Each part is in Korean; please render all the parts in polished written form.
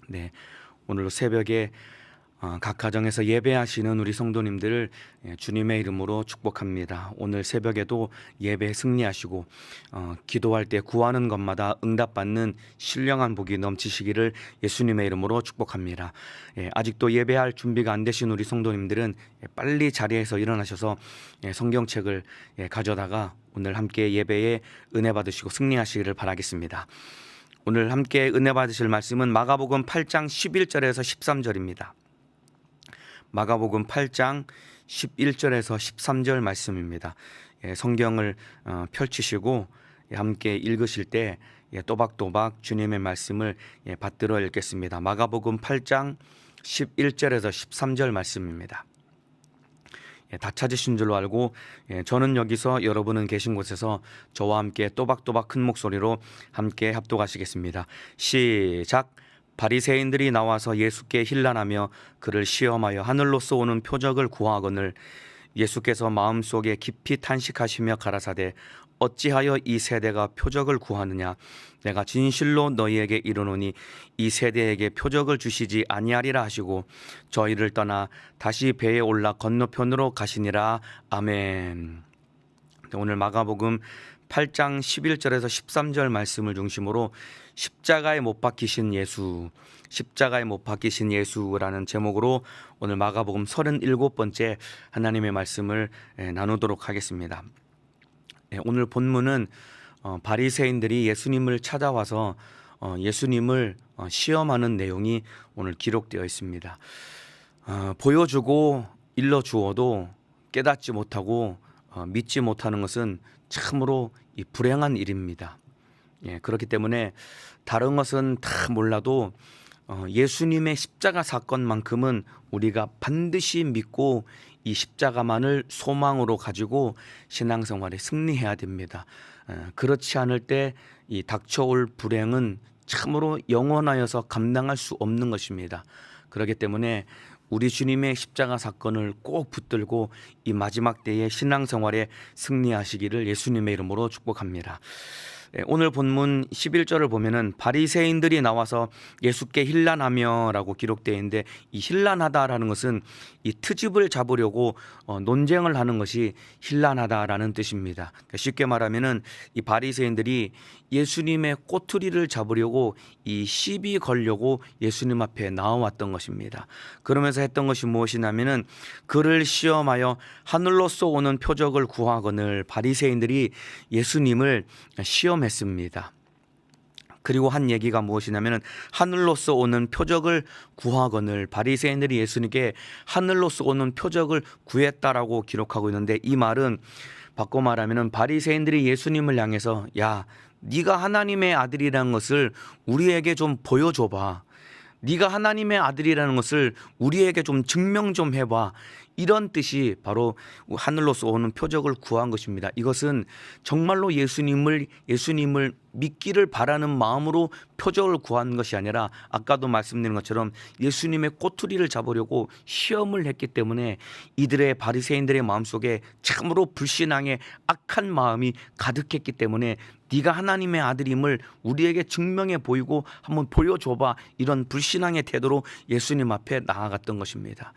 네, 오늘 새벽에 각 가정에서 예배하시는 우리 성도님들을 주님의 이름으로 축복합니다. 오늘 새벽에도 예배 승리하시고 기도할 때 구하는 것마다 응답받는 신령한 복이 넘치시기를 예수님의 이름으로 축복합니다. 아직도 예배할 준비가 안 되신 우리 성도님들은 빨리 자리에서 일어나셔서 성경책을 가져다가 오늘 함께 예배에 은혜 받으시고 승리하시기를 바라겠습니다. 오늘 함께 은혜 받으실 말씀은 마가복음 8장 11절에서 13절입니다. 마가복음 8장 11절에서 13절 말씀입니다. 성경을 펼치시고 함께 읽으실 때 또박또박 주님의 말씀을 받들어 읽겠습니다. 마가복음 8장 11절에서 13절 말씀입니다. 다 찾으신 줄로 알고 저는 여기서 여러분은 계신 곳에서 저와 함께 또박또박 큰 목소리로 함께 합독하시겠습니다. 시작. 바리새인들이 나와서 예수께 힐난하며 그를 시험하여 하늘로서 오는 표적을 구하거늘 예수께서 마음속에 깊이 탄식하시며 가라사대 어찌하여 이 세대가 표적을 구하느냐 내가 진실로 너희에게 이르노니 이 세대에게 표적을 주시지 아니하리라 하시고 저희를 떠나 다시 배에 올라 건너편으로 가시니라. 아멘. 오늘 마가복음 8장 11절에서 13절 말씀을 중심으로 십자가에 못 박히신 예수, 십자가에 못 박히신 예수라는 제목으로 오늘 마가복음 37번째 하나님의 말씀을 나누도록 하겠습니다. 오늘 본문은 바리새인들이 예수님을 찾아와서 예수님을 시험하는 내용이 오늘 기록되어 있습니다. 보여주고 일러주어도 깨닫지 못하고 믿지 못하는 것은 참으로 불행한 일입니다. 그렇기 때문에 다른 것은 다 몰라도 예수님의 십자가 사건만큼은 우리가 반드시 믿고 이 십자가만을 소망으로 가지고 신앙생활에 승리해야 됩니다. 그렇지 않을 때 이 닥쳐올 불행은 참으로 영원하여서 감당할 수 없는 것입니다. 그렇기 때문에 우리 주님의 십자가 사건을 꼭 붙들고 이 마지막 때의 신앙생활에 승리하시기를 예수님의 이름으로 축복합니다. 오늘 본문 11절을 보면은 바리새인들이 나와서 예수께 힐난하며라고 기록되어 있는데 이 힐난하다라는 것은 이 트집을 잡으려고 논쟁을 하는 것이 힐난하다라는 뜻입니다. 그러니까 쉽게 말하면은 이 바리새인들이 예수님의 꼬투리를 잡으려고 이 시비 걸려고 예수님 앞에 나와왔던 것입니다. 그러면서 했던 것이 무엇이냐면은 그를 시험하여 하늘로서 오는 표적을 구하거늘 바리새인들이 예수님을 시험했습니다. 그리고 한 얘기가 무엇이냐면 하늘로서 오는 표적을 구하거늘 바리새인들이 예수님께 하늘로서 오는 표적을 구했다라고 기록하고 있는데 이 말은 바꿔 말하면 바리새인들이 예수님을 향해서 야 네가 하나님의 아들이라는 것을 우리에게 좀 보여줘봐. 네가 하나님의 아들이라는 것을 우리에게 좀 증명 좀 해봐. 이런 뜻이 바로 하늘로서 오는 표적을 구한 것입니다. 이것은 정말로 예수님을 믿기를 바라는 마음으로 표적을 구한 것이 아니라 아까도 말씀드린 것처럼 예수님의 꼬투리를 잡으려고 시험을 했기 때문에 이들의 바리새인들의 마음속에 참으로 불신앙의 악한 마음이 가득했기 때문에 네가 하나님의 아들임을 우리에게 증명해 보이고 한번 보여줘봐. 이런 불신앙의 태도로 예수님 앞에 나아갔던 것입니다.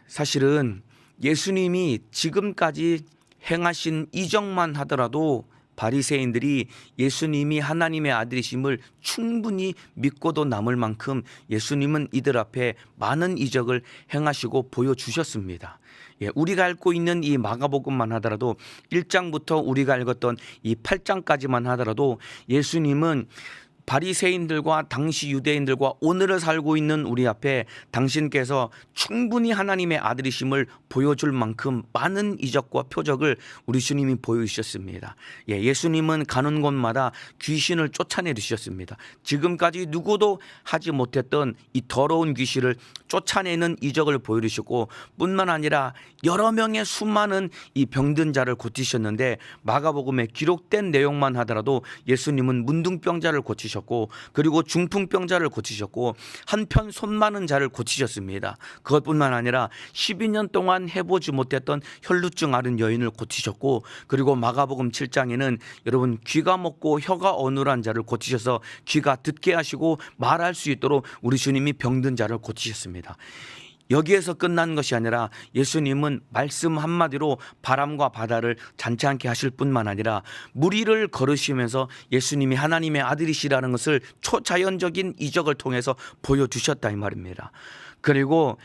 사실은 예수님이 지금까지 행하신 이적만 하더라도 바리새인들이 예수님이 하나님의 아들이심을 충분히 믿고도 남을 만큼 예수님은 이들 앞에 많은 이적을 행하시고 보여주셨습니다. 우리가 읽고 있는 이 마가복음만 하더라도 1장부터 우리가 읽었던 이 8장까지만 하더라도 예수님은 바리새인들과 당시 유대인들과 오늘을 살고 있는 우리 앞에 당신께서 충분히 하나님의 아들이심을 보여줄 만큼 많은 이적과 표적을 우리 주님이 보여주셨습니다. 예수님은 가는 곳마다 귀신을 쫓아내주셨습니다. 지금까지 누구도 하지 못했던 이 더러운 귀신을 쫓아내는 이적을 보여주셨고 뿐만 아니라 여러 명의 수많은 이 병든 자를 고치셨는데 마가복음에 기록된 내용만 하더라도 예수님은 문둥병자를 고치셨습니다. 고치셨고, 그리고 중풍병자를 고치셨고, 한편 손 많은 자를 고치셨습니다. 그것뿐만 아니라 12년 동안 해보지 못했던 혈루증 앓은 여인을 고치셨고, 그리고 마가복음 7장에는 여러분 귀가 먹고 혀가 어눌한 자를 고치셔서 귀가 듣게 하시고 말할 수 있도록 우리 주님이 병든 자를 고치셨습니다. 여기에서 끝난 것이 아니라 예수님은 말씀 한마디로 바람과 바다를 잔치않게 하실 뿐만 아니라 물 위를 걸으시면서 예수님이 하나님의 아들이시라는 것을 초자연적인 이적을 통해서 보여주셨다 이 말입니다. 그리고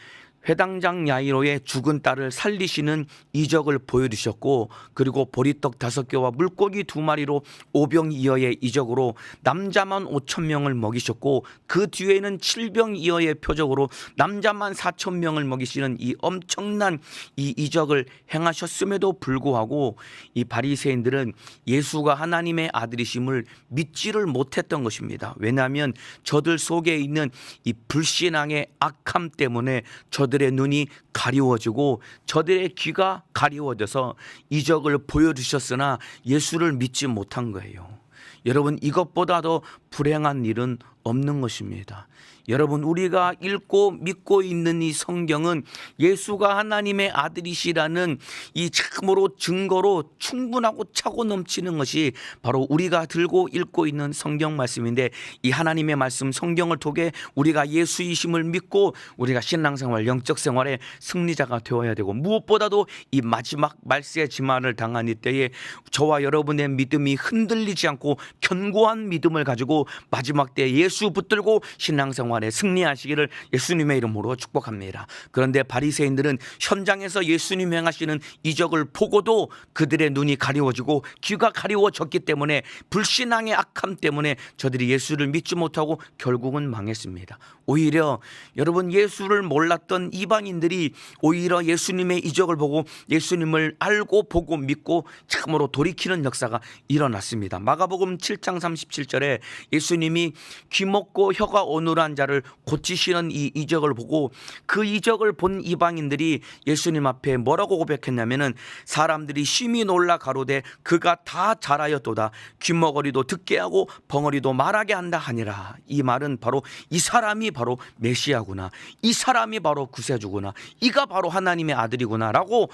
회당장 야이로의 죽은 딸을 살리시는 이적을 보여주셨고, 그리고 보리떡 5개와 물고기 2마리로 오병이어의 이적으로 남자만 5,000명을 먹이셨고, 그 뒤에는 7병이어의 표적으로 남자만 4,000명을 먹이시는 이 엄청난 이 이적을 행하셨음에도 불구하고 이 바리새인들은 예수가 하나님의 아들이심을 믿지를 못했던 것입니다. 왜냐하면 저들 속에 있는 이 불신앙의 악함 때문에 저들의 눈이 가리워지고 저들의 귀가 가리워져서 이적을 보여주셨으나 예수를 믿지 못한 거예요. 여러분, 이것보다 더 불행한 일은 없는 것입니다. 여러분, 우리가 읽고 믿고 있는 이 성경은 예수가 하나님의 아들이시라는 이 참으로 증거로 충분하고 차고 넘치는 것이 바로 우리가 들고 읽고 있는 성경 말씀인데, 이 하나님의 말씀 성경을 통해 우리가 예수이심을 믿고 우리가 신앙생활 영적 생활의 승리자가 되어야 되고, 무엇보다도 이 마지막 말세의 지만을 당한 이때에 저와 여러분의 믿음이 흔들리지 않고 견고한 믿음을 가지고 마지막 때 예수 붙들고 신앙생활 승리하시기를 예수님의 이름으로 축복합니다. 그런데 바리새인들은 현장에서 예수님 행하시는 이적을 보고도 그들의 눈이 가리워지고 귀가 가리워졌기 때문에 불신앙의 악함 때문에 저들이 예수를 믿지 못하고 결국은 망했습니다. 오히려 여러분, 예수를 몰랐던 이방인들이 오히려 예수님의 이적을 보고 예수님을 알고 보고 믿고 참으로 돌이키는 역사가 일어났습니다. 마가복음 7장 37절에 예수님이 귀 먹고 혀가 어눌한 자를 고치시는 이 이적을 보고 그 이적을 본 이방인들이 예수님 앞에 뭐라고 고백했냐면은, 사람들이 심히 놀라 가로되 그가 다 잘하였도다. 귀머거리도 듣게 하고 벙어리도 말하게 한다 하니라. 이 말은 바로 이 사람이 바로 메시아구나, 이 사람이 바로 구세주구나, 이가 바로 하나님의 아들이구나 라고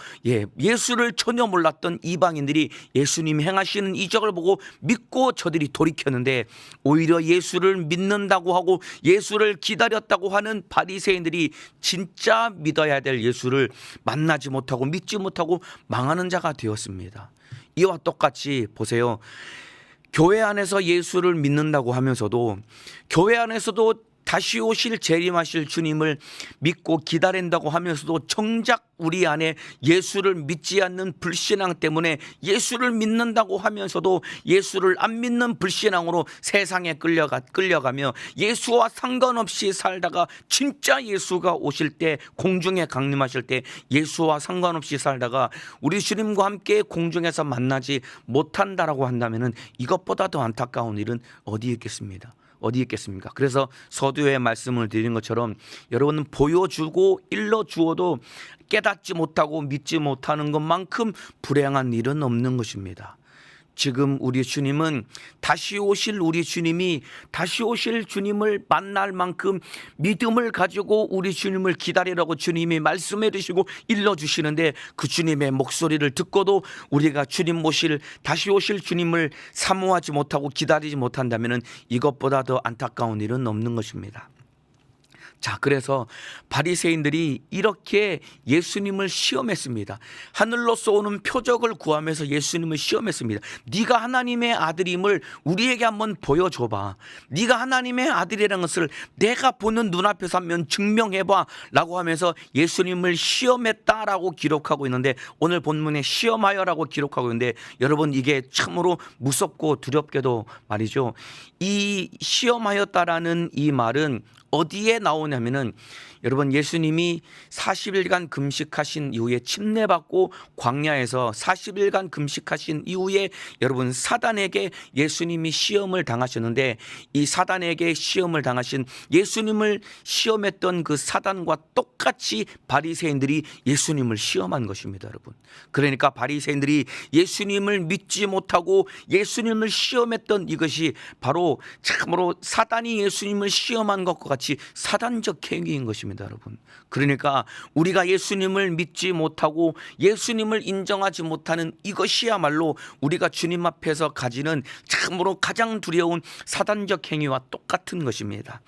예수를 전혀 몰랐던 이방인들이 예수님이 행하시는 이적을 보고 믿고 저들이 돌이켰는데, 오히려 예수를 믿는다고 하고 예수를 기다렸다고 하는 바리새인들이 진짜 믿어야 될 예수를 만나지 못하고 믿지 못하고 망하는 자가 되었습니다. 이와 똑같이 보세요. 교회 안에서 예수를 믿는다고 하면서도, 교회 안에서도 다시 오실 재림하실 주님을 믿고 기다린다고 하면서도 정작 우리 안에 예수를 믿지 않는 불신앙 때문에 예수를 믿는다고 하면서도 예수를 안 믿는 불신앙으로 세상에 끌려가며 예수와 상관없이 살다가 진짜 예수가 오실 때, 공중에 강림하실 때 예수와 상관없이 살다가 우리 주님과 함께 공중에서 만나지 못한다라고 한다면 이것보다 더 안타까운 일은 어디 있겠습니까? 그래서 서두에 말씀을 드린 것처럼 여러분은 보여주고 일러주어도 깨닫지 못하고 믿지 못하는 것만큼 불행한 일은 없는 것입니다. 지금 우리 주님은 다시 오실 우리 주님이 다시 오실 주님을 만날 만큼 믿음을 가지고 우리 주님을 기다리라고 주님이 말씀해 주시고 일러주시는데, 그 주님의 목소리를 듣고도 우리가 주님 모실 다시 오실 주님을 사모하지 못하고 기다리지 못한다면 이것보다 더 안타까운 일은 없는 것입니다. 자, 그래서 바리새인들이 이렇게 예수님을 시험했습니다. 하늘로서 오는 표적을 구하면서 예수님을 시험했습니다. 네가 하나님의 아들임을 우리에게 한번 보여줘봐. 네가 하나님의 아들이라는 것을 내가 보는 눈앞에서 한번 증명해봐 라고 하면서 예수님을 시험했다라고 기록하고 있는데, 오늘 본문에 시험하여라고 기록하고 있는데, 여러분 이게 참으로 무섭고 두렵게도 말이죠, 이 시험하였다라는 이 말은 어디에 나오냐 뭐냐면은 여러분 예수님이 40일간 금식하신 이후에 침례받고 광야에서 40일간 금식하신 이후에 여러분 사단에게 예수님이 시험을 당하셨는데 이 사단에게 시험을 당하신 예수님을 시험했던 그 사단과 똑같이 바리새인들이 예수님을 시험한 것입니다, 여러분. 그러니까 바리새인들이 예수님을 믿지 못하고 예수님을 시험했던 이것이 바로 참으로 사단이 예수님을 시험한 것과 같이 사단적 행위인 것입니다, 여러분. 그러니까 우리가 예수님을 믿지 못하고 예수님을 인정하지 못하는 이것이야말로 우리가 주님 앞에서 가지는 참으로 가장 두려운 사단적 행위와 똑같은 것입니다.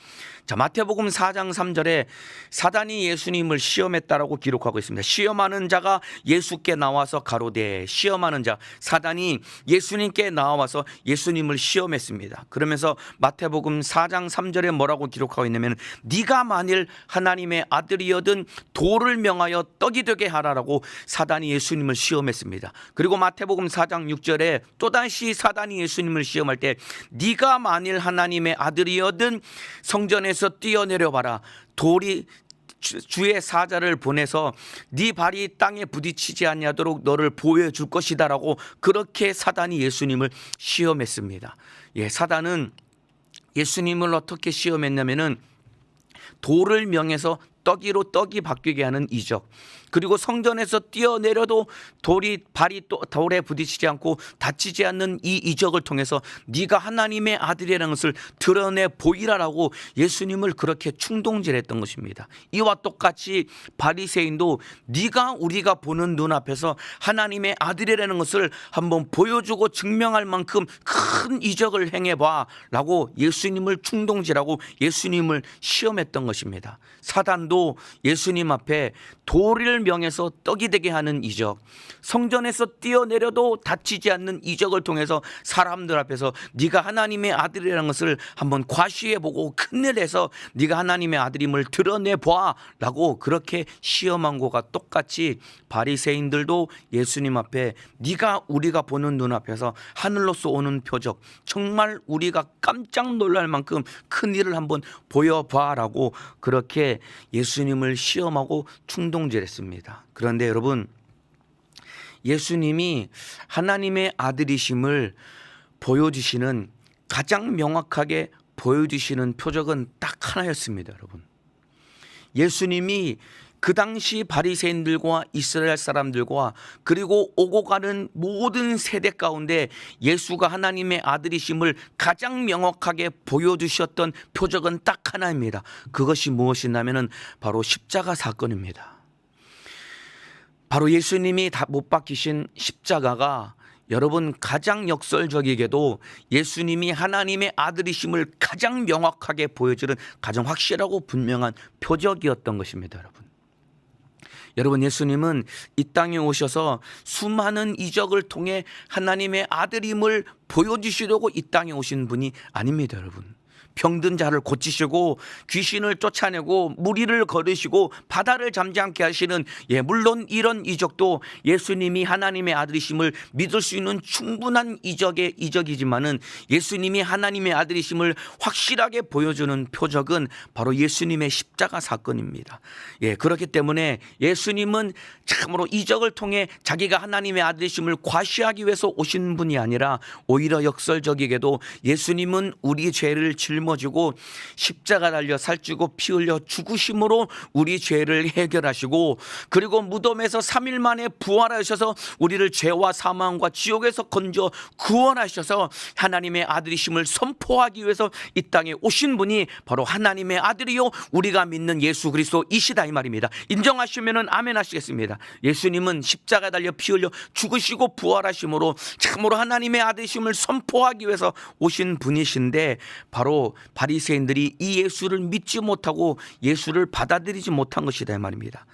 자, 마태복음 4장 3절에 사단이 예수님을 시험했다라고 기록하고 있습니다. 시험하는 자가 예수께 나와서 가로되, 시험하는 자 사단이 예수님께 나와서 예수님을 시험했습니다. 그러면서 마태복음 4장 3절에 뭐라고 기록하고 있냐면 네가 만일 하나님의 아들이여든 돌을 명하여 떡이 되게 하라라고 사단이 예수님을 시험했습니다. 그리고 마태복음 4장 6절에 또다시 사단이 예수님을 시험할 때 네가 만일 하나님의 아들이여든 성전에서 뛰어내려 봐라. 돌이 주의 사자를 보내서 네 발이 땅에 부딪히지 아니하도록 너를 보호해 줄 것이다라고 그렇게 사단이 예수님을 시험했습니다. 예, 사단은 예수님을 어떻게 시험했냐면은 돌을 명해서 떡이 바뀌게 하는 이적, 그리고 성전에서 뛰어내려도 발이 또 돌에 부딪히지 않고 다치지 않는 이 이적을 통해서 네가 하나님의 아들이라는 것을 드러내 보이라라고 예수님을 그렇게 충동질했던 것입니다. 이와 똑같이 바리새인도 네가 우리가 보는 눈앞에서 하나님의 아들이라는 것을 한번 보여주고 증명할 만큼 큰 이적을 행해봐라고 예수님을 충동질하고 예수님을 시험했던 것입니다. 사단도 예수님 앞에 돌을 명해서 떡이 되게 하는 이적, 성전에서 뛰어내려도 다치지 않는 이적을 통해서 사람들 앞에서 네가 하나님의 아들이라는 것을 한번 과시해보고 큰일해서 네가 하나님의 아들임을 드러내봐라고 그렇게 시험한 것과 똑같이 바리새인들도 예수님 앞에 네가 우리가 보는 눈앞에서 하늘로서 오는 표적, 정말 우리가 깜짝 놀랄 만큼 큰일을 한번 보여봐라고 그렇게 예수님을 시험하고 충동질했습니다. 그런데 여러분, 예수님이 하나님의 아들이심을 보여주시는, 가장 명확하게 보여주시는 표적은 딱 하나였습니다, 여러분. 예수님이 그 당시 바리새인들과 이스라엘 사람들과 그리고 오고 가는 모든 세대 가운데 예수가 하나님의 아들이심을 가장 명확하게 보여주셨던 표적은 딱 하나입니다. 그것이 무엇이냐면 바로 십자가 사건입니다. 바로 예수님이 못 박히신 십자가가 여러분 가장 역설적이게도 예수님이 하나님의 아들이심을 가장 명확하게 보여주는 가장 확실하고 분명한 표적이었던 것입니다, 여러분. 여러분, 예수님은 이 땅에 오셔서 수많은 이적을 통해 하나님의 아들임을 보여주시려고 이 땅에 오신 분이 아닙니다, 여러분. 병든 자를 고치시고 귀신을 쫓아내고 무리를 거르시고 바다를 잠잠케 하시는, 물론 이런 이적도 예수님이 하나님의 아들이심을 믿을 수 있는 충분한 이적이지만은 예수님이 하나님의 아들이심을 확실하게 보여주는 표적은 바로 예수님의 십자가 사건입니다. 그렇기 때문에 예수님은 참으로 이적을 통해 자기가 하나님의 아들이심을 과시하기 위해서 오신 분이 아니라 오히려 역설적이게도 예수님은 우리 죄를 짊어지고 십자가 달려 살찌고 피 흘려 죽으심으로 우리 죄를 해결하시고, 그리고 무덤에서 3일 만에 부활하셔서 우리를 죄와 사망과 지옥에서 건져 구원하셔서 하나님의 아들이심을 선포하기 위해서 이 땅에 오신 분이 바로 하나님의 아들이요 우리가 믿는 예수 그리스도이시다, 이 말입니다. 인정하시면은 아멘 하시겠습니다. 예수님은 십자가 달려 피 흘려 죽으시고 부활하심으로 참으로 하나님의 아들이심을 선포하기 위해서 오신 분이신데, 바로 바리새인들이 이 예수를 믿지 못하고 예수를 받아들이지 못한 것이다, 이 말입니다.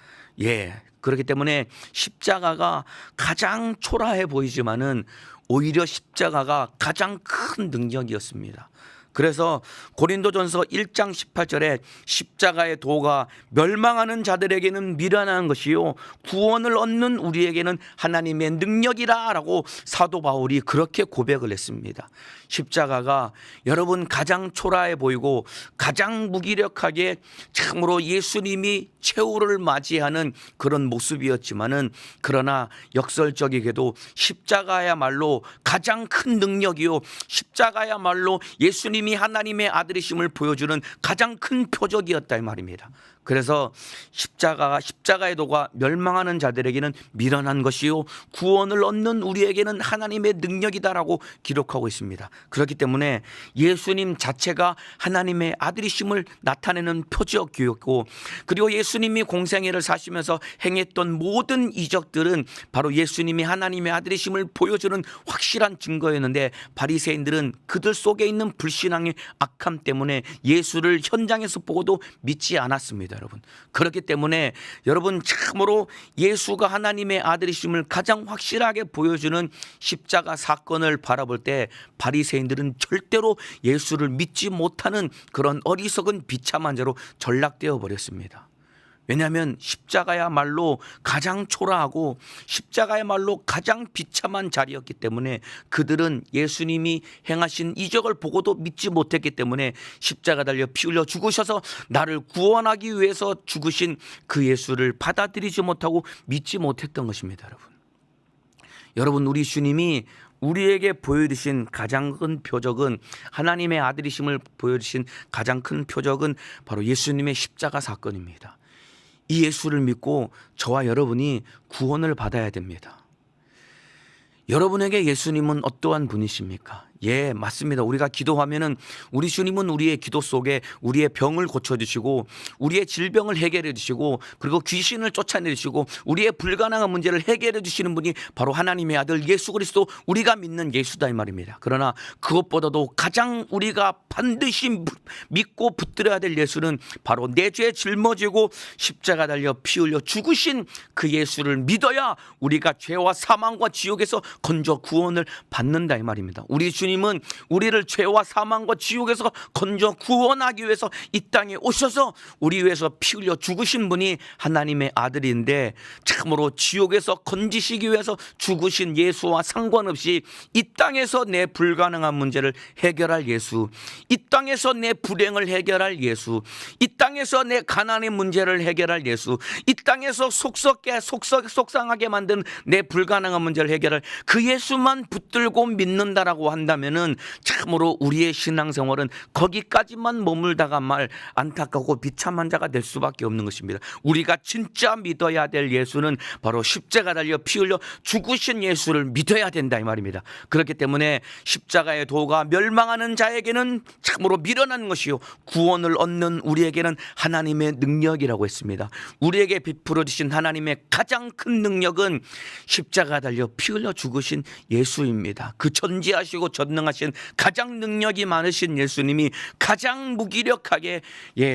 그렇기 때문에 십자가가 가장 초라해 보이지만은 오히려 십자가가 가장 큰 능력이었습니다. 그래서 고린도전서 1장 18절에 십자가의 도가 멸망하는 자들에게는 미련한 것이요 구원을 얻는 우리에게는 하나님의 능력이라 라고 사도 바울이 그렇게 고백을 했습니다. 십자가가 여러분 가장 초라해 보이고 가장 무기력하게 참으로 예수님이 최후를 맞이하는 그런 모습이었지만은, 그러나 역설적이게도 십자가야말로 가장 큰 능력이요 십자가야말로 예수님이 하나님의 아들이심을 보여주는 가장 큰 표적이었다 이 말입니다. 그래서 십자가의 도가 멸망하는 자들에게는 미련한 것이요 구원을 얻는 우리에게는 하나님의 능력이다라고 기록하고 있습니다. 그렇기 때문에 예수님 자체가 하나님의 아들이심을 나타내는 표적이었고, 그리고 예수님이 공생애를 사시면서 행했던 모든 이적들은 바로 예수님이 하나님의 아들이심을 보여주는 확실한 증거였는데, 바리새인들은 그들 속에 있는 불신앙의 악함 때문에 예수를 현장에서 보고도 믿지 않았습니다. 여러분, 그렇기 때문에 여러분 참으로 예수가 하나님의 아들이심을 가장 확실하게 보여주는 십자가 사건을 바라볼 때 바리새인들은 절대로 예수를 믿지 못하는 그런 어리석은 비참한 자로 전락되어 버렸습니다. 왜냐하면 십자가야말로 가장 초라하고 십자가야말로 가장 비참한 자리였기 때문에 그들은 예수님이 행하신 이적을 보고도 믿지 못했기 때문에 십자가 달려 피 흘려 죽으셔서 나를 구원하기 위해서 죽으신 그 예수를 받아들이지 못하고 믿지 못했던 것입니다. 여러분, 우리 주님이 우리에게 보여주신 가장 큰 표적은, 하나님의 아들이심을 보여주신 가장 큰 표적은 바로 예수님의 십자가 사건입니다. 이 예수를 믿고 저와 여러분이 구원을 받아야 됩니다. 여러분에게 예수님은 어떠한 분이십니까? 예, 맞습니다. 우리가 기도하면은 우리 주님은 우리의 기도 속에 우리의 병을 고쳐주시고 우리의 질병을 해결해 주시고 그리고 귀신을 쫓아내 주시고 우리의 불가능한 문제를 해결해 주시는 분이 바로 하나님의 아들 예수 그리스도, 우리가 믿는 예수다 이 말입니다. 그러나 그것보다도 가장 우리가 반드시 믿고 붙들어야 될 예수는 바로 내 죄 짊어지고 십자가 달려 피 흘려 죽으신 그 예수를 믿어야 우리가 죄와 사망과 지옥에서 건져 구원을 받는다 이 말입니다. 우리 주님은 우리를 죄와 사망과 지옥에서 건져 구원하기 위해서 이 땅에 오셔서 우리 위해서 피 흘려 죽으신 분이 하나님의 아들인데, 참으로 지옥에서 건지시기 위해서 죽으신 예수와 상관없이 이 땅에서 내 불가능한 문제를 해결할 예수, 이 땅에서 내 불행을 해결할 예수, 이 땅에서 내 가난의 문제를 해결할 예수, 이 땅에서 속상하게 만든 내 불가능한 문제를 해결할 그 예수만 붙들고 믿는다라고 한다면은 참으로 우리의 신앙생활은 거기까지만 머물다가 말 안타깝고 비참한 자가 될 수밖에 없는 것입니다. 우리가 진짜 믿어야 될 예수는 바로 십자가 달려 피 흘려 죽으신 예수를 믿어야 된다 이 말입니다. 그렇기 때문에 십자가의 도가 멸망하는 자에게는 참으로 미련한 것이요 구원을 얻는 우리에게는 하나님의 능력이라고 했습니다. 우리에게 베풀어 주신 하나님의 가장 큰 능력은 십자가 달려 피 흘려 죽으신 예수입니다. 그 전지하시고 전능하신 가장 능력이 많으신 예수님이 가장 무기력하게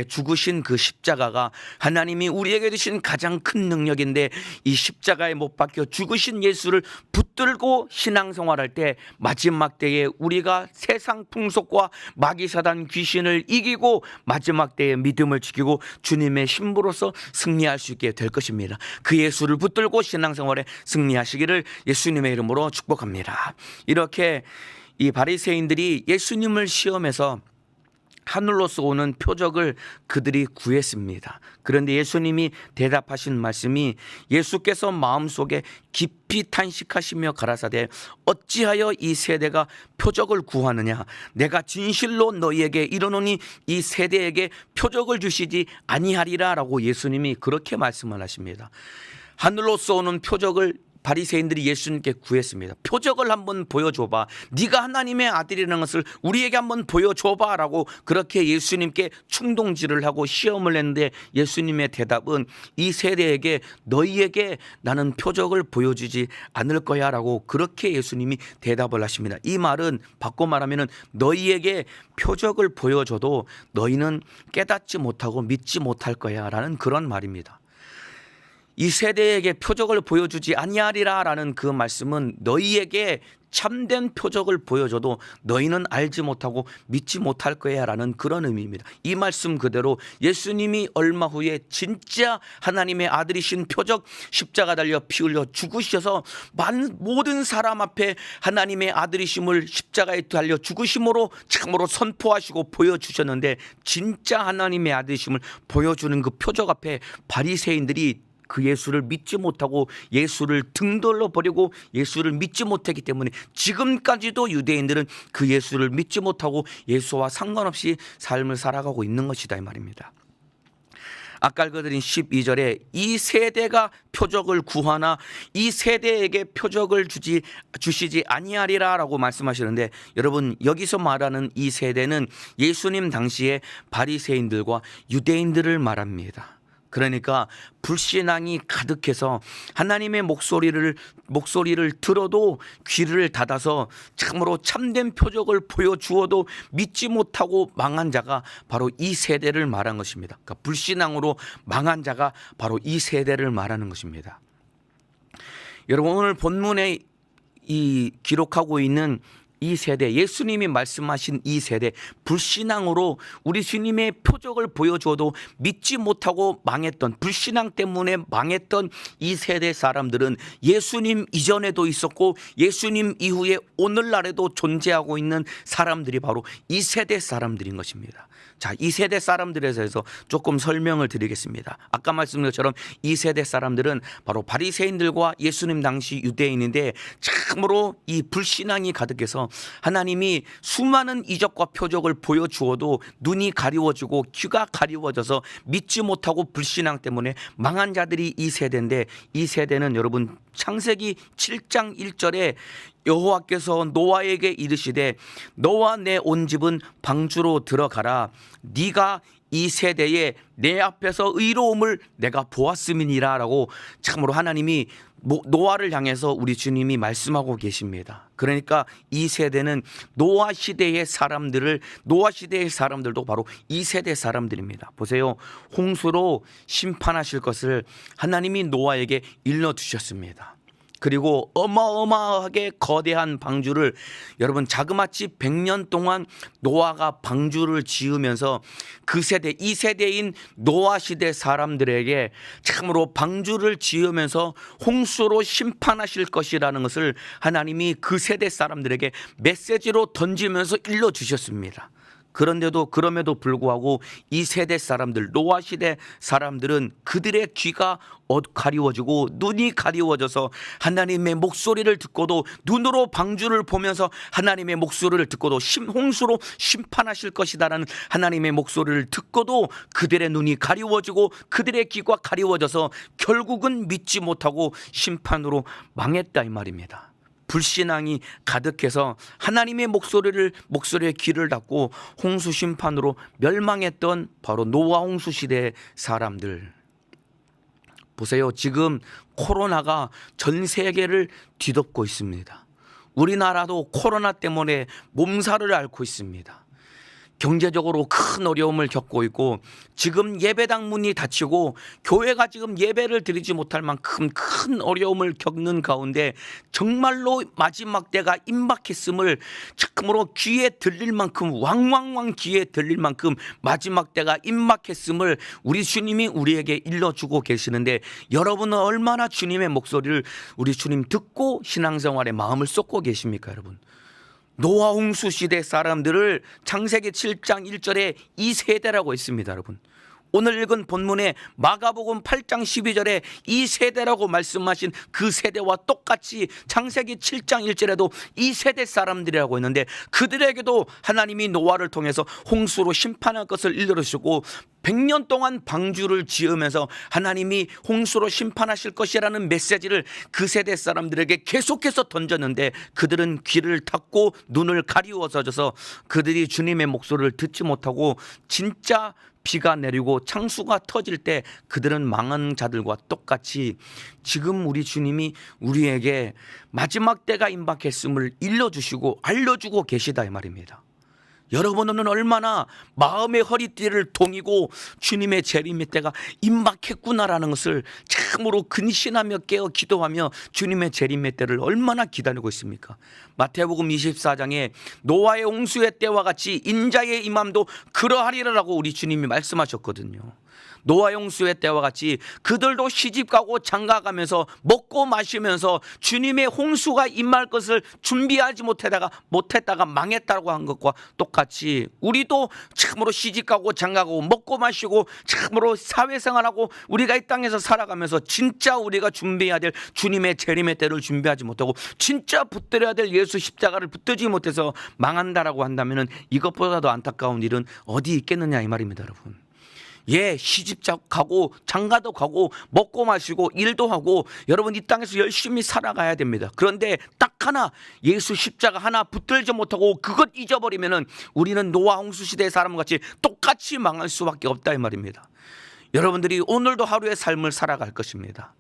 죽으신 그 십자가가 하나님이 우리에게 주신 가장 큰 능력인데, 이 십자가에 못 박혀 죽으신 예수를 붙들고 신앙생활할 때 마지막 때에 우리가 세상 풍속과 마귀사단 귀신을 이기고 마지막 때에 믿음을 지키고 주님의 신부로서 승리할 수 있게 될 것입니다. 그 예수를 붙들고 신앙생활에 승리하시기를 예수님의 이름으로 축복합니다. 이렇게 이 바리새인들이 예수님을 시험해서 하늘로서 오는 표적을 그들이 구했습니다. 그런데 예수님이 대답하신 말씀이, 예수께서 마음속에 깊이 탄식하시며 가라사대 어찌하여 이 세대가 표적을 구하느냐, 내가 진실로 너희에게 이르노니 이 세대에게 표적을 주시지 아니하리라 라고 예수님이 그렇게 말씀을 하십니다. 하늘로서 오는 표적을 바리새인들이 예수님께 구했습니다. 표적을 한번 보여줘봐, 네가 하나님의 아들이라는 것을 우리에게 한번 보여줘봐 라고 그렇게 예수님께 충동질을 하고 시험을 했는데, 예수님의 대답은 이 세대에게 너희에게 나는 표적을 보여주지 않을 거야 라고 그렇게 예수님이 대답을 하십니다. 이 말은 바꿔 말하면 너희에게 표적을 보여줘도 너희는 깨닫지 못하고 믿지 못할 거야 라는 그런 말입니다. 이 세대에게 표적을 보여주지 아니하리라라는 그 말씀은 너희에게 참된 표적을 보여줘도 너희는 알지 못하고 믿지 못할 거야 라는 그런 의미입니다. 이 말씀 그대로 예수님이 얼마 후에 진짜 하나님의 아들이신 표적 십자가 달려 피 흘려 죽으셔서 모든 사람 앞에 하나님의 아들이심을 십자가에 달려 죽으심으로 참으로 선포하시고 보여주셨는데, 진짜 하나님의 아들이심을 보여주는 그 표적 앞에 바리새인들이 그 예수를 믿지 못하고 예수를 등돌려 버리고 예수를 믿지 못했기 때문에 지금까지도 유대인들은 그 예수를 믿지 못하고 예수와 상관없이 삶을 살아가고 있는 것이다 이 말입니다. 아까 읽어드린 12절에 이 세대가 표적을 구하나 이 세대에게 표적을 주시지 아니하리라 라고 말씀하시는데, 여러분 여기서 말하는 이 세대는 예수님 당시에 바리새인들과 유대인들을 말합니다. 그러니까 불신앙이 가득해서 하나님의 목소리를 들어도 귀를 닫아서 참으로 참된 표적을 보여주어도 믿지 못하고 망한 자가 바로 이 세대를 말한 것입니다. 그러니까 불신앙으로 망한 자가 바로 이 세대를 말하는 것입니다. 여러분 오늘 본문에 이 기록하고 있는 이 세대, 예수님이 말씀하신 이 세대, 불신앙으로 우리 주님의 표적을 보여줘도 믿지 못하고 망했던, 불신앙 때문에 망했던 이 세대 사람들은 예수님 이전에도 있었고 예수님 이후에 오늘날에도 존재하고 있는 사람들이 바로 이 세대 사람들인 것입니다. 자, 이 세대 사람들에 대해서 조금 설명을 드리겠습니다. 아까 말씀드린 것처럼 이 세대 사람들은 바로 바리새인들과 예수님 당시 유대인인데, 참으로 이 불신앙이 가득해서 하나님이 수많은 이적과 표적을 보여주어도 눈이 가리워지고 귀가 가리워져서 믿지 못하고 불신앙 때문에 망한 자들이 이 세대인데, 이 세대는 여러분 창세기 7장 1절에 여호와께서 노아에게 이르시되 너와 내 온 집은 방주로 들어가라. 네가 이 세대에 내 앞에서 의로움을 내가 보았음이니라 라고 참으로 하나님이 노아를 향해서 우리 주님이 말씀하고 계십니다. 그러니까 이 세대는 노아 시대의 사람들도 바로 이 세대 사람들입니다. 보세요. 홍수로 심판하실 것을 하나님이 노아에게 일러주셨습니다. 그리고 어마어마하게 거대한 방주를, 여러분 자그마치 100년 동안 노아가 방주를 지으면서 그 세대, 이 세대인 노아 시대 사람들에게 참으로 방주를 지으면서 홍수로 심판하실 것이라는 것을 하나님이 그 세대 사람들에게 메시지로 던지면서 일러주셨습니다. 그럼에도 불구하고 이 세대 사람들, 노아 시대 사람들은 그들의 귀가 가리워지고 눈이 가리워져서 하나님의 목소리를 듣고도, 눈으로 방주를 보면서 하나님의 목소리를 듣고도 홍수로 심판하실 것이다라는 하나님의 목소리를 듣고도 그들의 눈이 가리워지고 그들의 귀가 가리워져서 결국은 믿지 못하고 심판으로 망했다 이 말입니다. 불신앙이 가득해서 하나님의 목소리에 귀를 닫고 홍수 심판으로 멸망했던 바로 노아 홍수 시대의 사람들. 보세요. 지금 코로나가 전 세계를 뒤덮고 있습니다. 우리나라도 코로나 때문에 몸살을 앓고 있습니다. 경제적으로 큰 어려움을 겪고 있고, 지금 예배당 문이 닫히고 교회가 지금 예배를 드리지 못할 만큼 큰 어려움을 겪는 가운데 정말로 마지막 때가 임박했음을 참으로 귀에 들릴 만큼, 왕왕왕 귀에 들릴 만큼 마지막 때가 임박했음을 우리 주님이 우리에게 일러주고 계시는데, 여러분은 얼마나 주님의 목소리를 우리 주님 듣고 신앙생활에 마음을 쏟고 계십니까 여러분? 노아 홍수 시대 사람들을 창세기 7장 1절에 이 세대라고 했습니다 여러분. 오늘 읽은 본문에 마가복음 8장 12절에 이 세대라고 말씀하신 그 세대와 똑같이 창세기 7장 1절에도 이 세대 사람들이라고 했는데, 그들에게도 하나님이 노아를 통해서 홍수로 심판할 것을 일러주시고 100년 동안 방주를 지으면서 하나님이 홍수로 심판하실 것이라는 메시지를 그 세대 사람들에게 계속해서 던졌는데, 그들은 귀를 닫고 눈을 가리워져서 그들이 주님의 목소리를 듣지 못하고 진짜 비가 내리고 창수가 터질 때 그들은 망한 자들과 똑같이 지금 우리 주님이 우리에게 마지막 때가 임박했음을 일러주시고 알려주고 계시다 이 말입니다. 여러분은 얼마나 마음의 허리띠를 동이고 주님의 재림의 때가 임박했구나라는 것을 참으로 근신하며 깨어 기도하며 주님의 재림의 때를 얼마나 기다리고 있습니까? 마태복음 24장에 노아의 홍수의 때와 같이 인자의 임함도 그러하리라고 우리 주님이 말씀하셨거든요. 노아 홍수의 때와 같이 그들도 시집가고 장가가면서 먹고 마시면서 주님의 홍수가 임할 것을 준비하지 못했다가 망했다고 한 것과 똑같이 우리도 참으로 시집가고 장가가고 먹고 마시고 참으로 사회생활하고 우리가 이 땅에서 살아가면서 진짜 우리가 준비해야 될 주님의 재림의 때를 준비하지 못하고 진짜 붙들어야 될 예수 십자가를 붙들지 못해서 망한다라고 한다면 이것보다도 안타까운 일은 어디 있겠느냐 이 말입니다, 여러분. 시집 가고 장가도 가고 먹고 마시고 일도 하고 여러분 이 땅에서 열심히 살아가야 됩니다. 그런데 딱 하나 예수 십자가 하나 붙들지 못하고 그것 잊어버리면은 우리는 노아 홍수 시대의 사람같이 똑같이 망할 수밖에 없다 이 말입니다. 여러분들이 오늘도 하루의 삶을 살아갈 것입니다.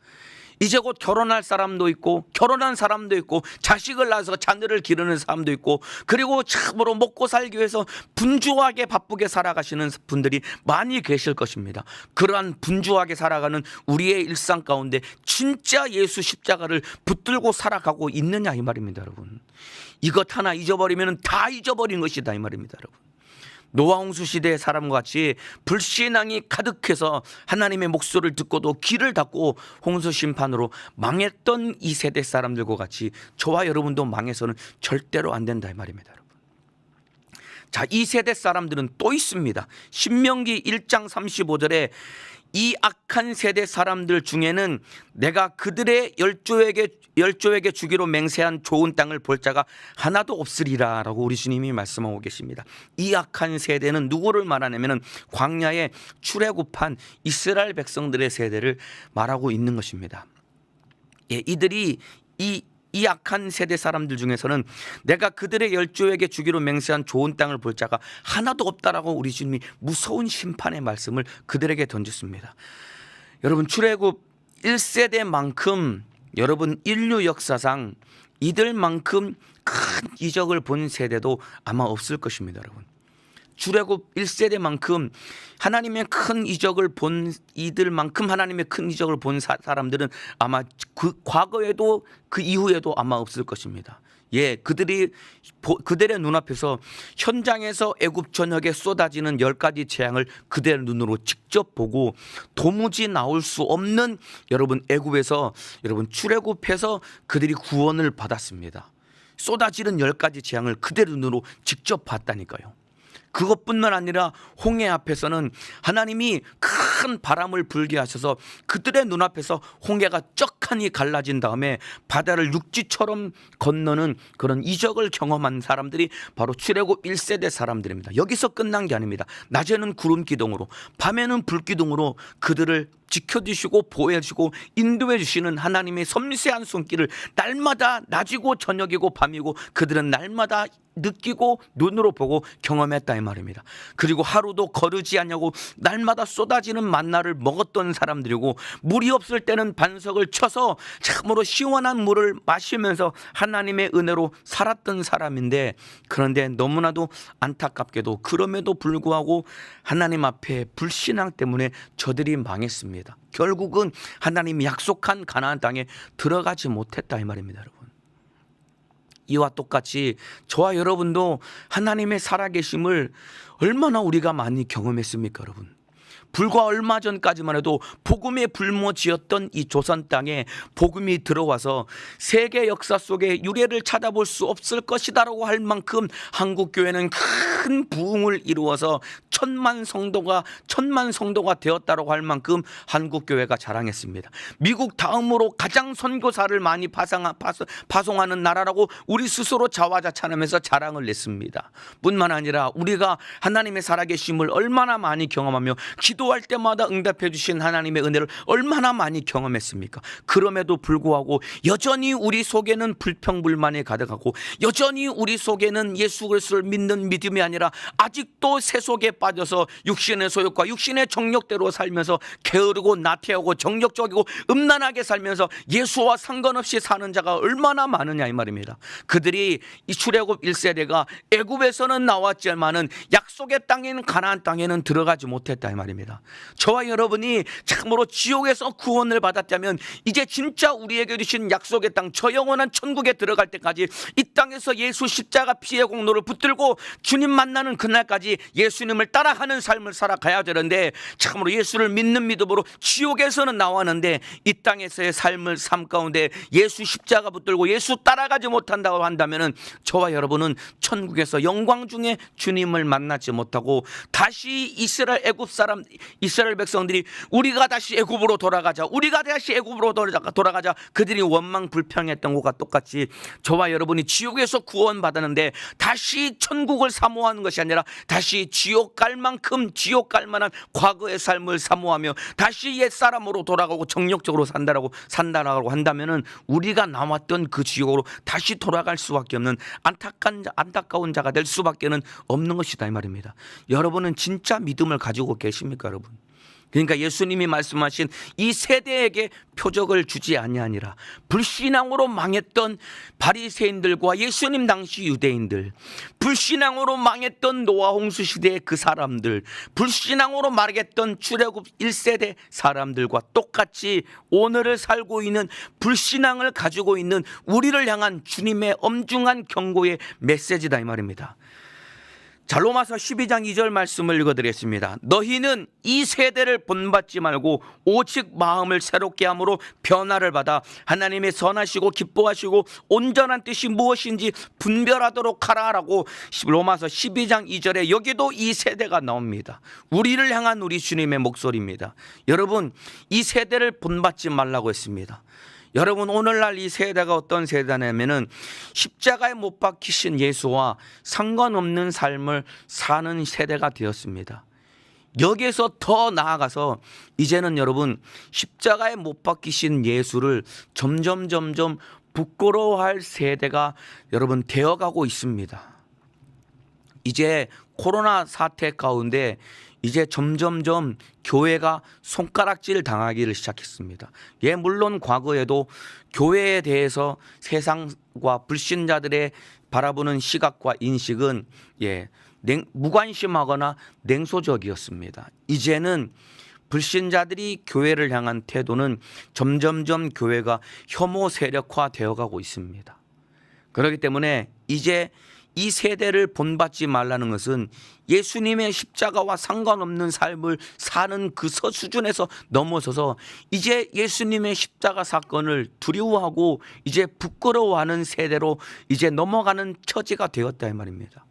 이제 곧 결혼할 사람도 있고 결혼한 사람도 있고 자식을 낳아서 자녀를 기르는 사람도 있고 그리고 참으로 먹고 살기 위해서 분주하게 바쁘게 살아가시는 분들이 많이 계실 것입니다. 그러한 분주하게 살아가는 우리의 일상 가운데 진짜 예수 십자가를 붙들고 살아가고 있느냐 이 말입니다, 여러분. 이것 하나 잊어버리면 다 잊어버린 것이다 이 말입니다, 여러분. 노아 홍수 시대의 사람과 같이 불신앙이 가득해서 하나님의 목소리를 듣고도 귀를 닫고 홍수 심판으로 망했던 이 세대 사람들과 같이 저와 여러분도 망해서는 절대로 안 된다 이 말입니다, 여러분. 자, 이 세대 사람들은 또 있습니다. 신명기 1장 35절에 이 악한 세대 사람들 중에는 내가 그들의 열조에게 주기로 맹세한 좋은 땅을 볼 자가 하나도 없으리라 라고 우리 주님이 말씀하고 계십니다. 이 악한 세대는 누구를 말하냐면 광야에 출애굽한 이스라엘 백성들의 세대를 말하고 있는 것입니다. 이들이 이 악한 세대 사람들 중에서는 내가 그들의 열조에게 주기로 맹세한 좋은 땅을 볼 자가 하나도 없다라고 우리 주님이 무서운 심판의 말씀을 그들에게 던졌습니다. 여러분, 출애굽 1세대만큼 여러분 인류 역사상 이들만큼 큰 이적을 본 세대도 아마 없을 것입니다, 여러분. 출애굽 1세대만큼 하나님의 큰 이적을 본 이들만큼 하나님의 큰 이적을 본 사람들은 아마 그 과거에도 그 이후에도 아마 없을 것입니다. 그들의 눈앞에서 현장에서 애굽 전역에 쏟아지는 10가지 재앙을 그들의 눈으로 직접 보고 도무지 나올 수 없는 여러분 애굽에서 여러분 출애굽해서 그들이 구원을 받았습니다. 쏟아지는 10가지 재앙을 그들의 눈으로 직접 봤다니까요. 그것뿐만 아니라 홍해 앞에서는 하나님이 큰 바람을 불게 하셔서 그들의 눈앞에서 홍해가 쩍하니 갈라진 다음에 바다를 육지처럼 건너는 그런 이적을 경험한 사람들이 바로 출애굽 1세대 사람들입니다. 여기서 끝난 게 아닙니다. 낮에는 구름 기둥으로 밤에는 불 기둥으로 그들을 지켜주시고 보호해주시고 인도해 주시는 하나님의 섬세한 손길을 날마다 낮이고 저녁이고 밤이고 그들은 날마다 느끼고 눈으로 보고 경험했다 이 말입니다. 그리고 하루도 거르지 않냐고 날마다 쏟아지는 만나를 먹었던 사람들이고 물이 없을 때는 반석을 쳐서 참으로 시원한 물을 마시면서 하나님의 은혜로 살았던 사람인데 그런데 너무나도 안타깝게도 그럼에도 불구하고 하나님 앞에 불신앙 때문에 저들이 망했습니다. 결국은 하나님이 약속한 가나안 땅에 들어가지 못했다 이 말입니다, 여러분. 이와 똑같이 저와 여러분도 하나님의 살아계심을 얼마나 우리가 많이 경험했습니까, 여러분? 불과 얼마 전까지만 해도 복음의 불모지였던 이 조선 땅에 복음이 들어와서 세계 역사 속에 유례를 찾아볼 수 없을 것이다라고 할 만큼 한국 교회는 큰 부흥을 이루어서 천만 성도가 되었다라고 할 만큼 한국 교회가 자랑했습니다. 미국 다음으로 가장 선교사를 많이 파송하는 나라라고 우리 스스로 자화자찬하면서 자랑을 냈습니다. 뿐만 아니라 우리가 하나님의 살아계심을 얼마나 많이 경험하며 기도할 때마다 응답해 주신 하나님의 은혜를 얼마나 많이 경험했습니까? 그럼에도 불구하고 여전히 우리 속에는 불평불만이 가득하고 여전히 우리 속에는 예수 그리스도를 믿는 믿음이 아니라 아직도 세속에 빠져서 육신의 소욕과 육신의 정욕대로 살면서 게으르고 나태하고 정욕적이고 음란하게 살면서 예수와 상관없이 사는 자가 얼마나 많으냐 이 말입니다. 그들이 이 출애굽 1세대가 애굽에서는 나왔지만은 약속의 땅인 가나안 땅에는 들어가지 못했다 이 말입니다. 저와 여러분이 참으로 지옥에서 구원을 받았다면 이제 진짜 우리에게 주신 약속의 땅, 저 영원한 천국에 들어갈 때까지 이 땅에서 예수 십자가 피의 공로를 붙들고 주님 만나는 그날까지 예수님을 따라가는 삶을 살아가야 되는데 참으로 예수를 믿는 믿음으로 지옥에서는 나왔는데 이 땅에서의 삶 가운데 예수 십자가 붙들고 예수 따라가지 못한다고 한다면 저와 여러분은 천국에서 영광 중에 주님을 만나지 못하고 다시 이스라엘 백성들이 우리가 다시 애굽으로 돌아가자, 우리가 다시 애굽으로 돌아가자, 그들이 원망 불평했던 것과 똑같이 저와 여러분이 지옥에서 구원받았는데 다시 천국을 사모하는 것이 아니라 다시 지옥 갈 만큼 지옥 갈 만한 과거의 삶을 사모하며 다시 옛사람으로 돌아가고 정욕적으로 산다라고 한다면은 우리가 나왔던 그 지옥으로 다시 돌아갈 수밖에 없는 안타까운 자가 될 수밖에 없는 것이다 이 말입니다. 여러분은 진짜 믿음을 가지고 계십니까 여러분? 그러니까 예수님이 말씀하신 이 세대에게 표적을 주지 아니하니라. 불신앙으로 망했던 바리새인들과 예수님 당시 유대인들, 불신앙으로 망했던 노아 홍수 시대의 그 사람들, 불신앙으로 망했던 출애굽 1세대 사람들과 똑같이 오늘을 살고 있는 불신앙을 가지고 있는 우리를 향한 주님의 엄중한 경고의 메시지다 이 말입니다. 자, 로마서 12장 2절 말씀을 읽어드리겠습니다. 너희는 이 세대를 본받지 말고 오직 마음을 새롭게 함으로 변화를 받아 하나님의 선하시고 기뻐하시고 온전한 뜻이 무엇인지 분별하도록 하라라고 로마서 12장 2절에 여기도 이 세대가 나옵니다. 우리를 향한 우리 주님의 목소리입니다. 여러분, 이 세대를 본받지 말라고 했습니다. 여러분, 오늘날 이 세대가 어떤 세대냐면은 십자가에 못 박히신 예수와 상관없는 삶을 사는 세대가 되었습니다. 여기에서 더 나아가서 이제는 여러분 십자가에 못 박히신 예수를 점점 부끄러워할 세대가 여러분 되어가고 있습니다. 이제 코로나 사태 가운데 이제 점점점 교회가 손가락질 당하기를 시작했습니다. 예, 물론 과거에도 교회에 대해서 세상과 불신자들의 바라보는 시각과 인식은 무관심하거나 냉소적이었습니다. 이제는 불신자들이 교회를 향한 태도는 점점점 교회가 혐오 세력화되어 가고 있습니다. 그렇기 때문에 이제 이 세대를 본받지 말라는 것은 예수님의 십자가와 상관없는 삶을 사는 그 수준에서 넘어서서 이제 예수님의 십자가 사건을 두려워하고 이제 부끄러워하는 세대로 이제 넘어가는 처지가 되었다 이 말입니다.